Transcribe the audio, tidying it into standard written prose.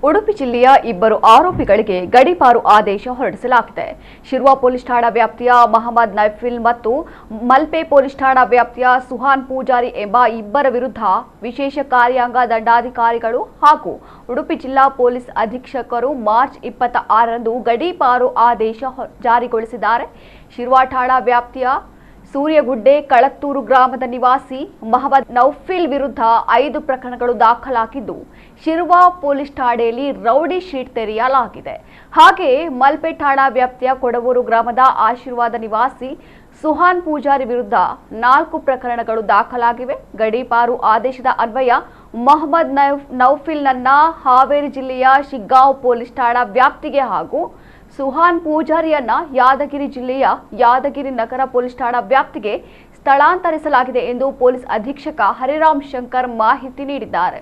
ಉಡುಪಿ ಜಿಲ್ಲೆಯ ಇಬ್ಬರು ಆರೋಪಿಗಳಿಗೆ ಗಡೀಪಾರು ಆದೇಶ ಹೊರಡಿಸಲಾಗಿದೆ. ಶಿರ್ವಾ ಪೊಲೀಸ್ ಠಾಣಾ ವ್ಯಾಪ್ತಿಯ ಮಹಮ್ಮದ್ ನೈಫಿಲ್ ಮತ್ತು ಮಲ್ಪೆ ಪೊಲೀಸ್ ಠಾಣಾ ವ್ಯಾಪ್ತಿಯ ಸುಹಾನ್ ಪೂಜಾರಿ ಎಂಬ ಇಬ್ಬರ ವಿರುದ್ಧ ವಿಶೇಷ ಕಾರ್ಯಾಂಗ ದಂಡಾಧಿಕಾರಿಗಳು ಹಾಗೂ ಉಡುಪಿ ಜಿಲ್ಲಾ ಪೊಲೀಸ್ ಅಧೀಕ್ಷಕರು ಮಾರ್ಚ್ 26ರಂದು ಗಡೀಪಾರು ಆದೇಶ ಜಾರಿಗೊಳಿಸಿದ್ದಾರೆ. ಶಿರ್ವಾ ಠಾಣಾ ವ್ಯಾಪ್ತಿಯ ಸೂರ್ಯಗುಡ್ಡೆ ಕಳತ್ತೂರು ಗ್ರಾಮದ ನಿವಾಸಿ ಮಹಮ್ಮದ್ ನೌಫಿಲ್ ವಿರುದ್ಧ 5 ಪ್ರಕರಣಗಳು ದಾಖಲಾಗಿದ್ದು, ಶಿರ್ವಾ ಪೊಲೀಸ್ ಠಾಣೆಯಲ್ಲಿ ರೌಡಿ ಶೀಟ್ ತೆರೆಯಲಾಗಿದೆ. ಹಾಗೆಯೇ ಮಲ್ಪೆ ಠಾಣಾ ವ್ಯಾಪ್ತಿಯ ಕೊಡವೂರು ಗ್ರಾಮದ ಆಶೀರ್ವಾದ ನಿವಾಸಿ ಸುಹಾನ್ ಪೂಜಾರಿ ವಿರುದ್ಧ 4 ಪ್ರಕರಣಗಳು ದಾಖಲಾಗಿವೆ. ಗಡೀಪಾರು ಆದೇಶದ ಅನ್ವಯ ಮಹಮ್ಮದ್ ನೌಫಿಲ್ನನ್ನ ಹಾವೇರಿ ಜಿಲ್ಲೆಯ ಶಿಗ್ಗಾಂವ್ ಪೊಲೀಸ್ ಠಾಣಾ ವ್ಯಾಪ್ತಿಗೆ ಹಾಗೂ ಸುಹಾನ್ ಪೂಜಾರಿಯನ್ನ ಯಾದಗಿರಿ ಜಿಲ್ಲೆಯ ಯಾದಗಿರಿ ನಗರ ಪೊಲೀಸ್ ಠಾಣಾ ವ್ಯಾಪ್ತಿಗೆ ಸ್ಥಳಾಂತರಿಸಲಾಗಿದೆ ಎಂದು ಪೊಲೀಸ್ ಅಧೀಕ್ಷಕ ಹರಿರಾಮ್ ಶಂಕರ್ ಮಾಹಿತಿ ನೀಡಿದ್ದಾರೆ.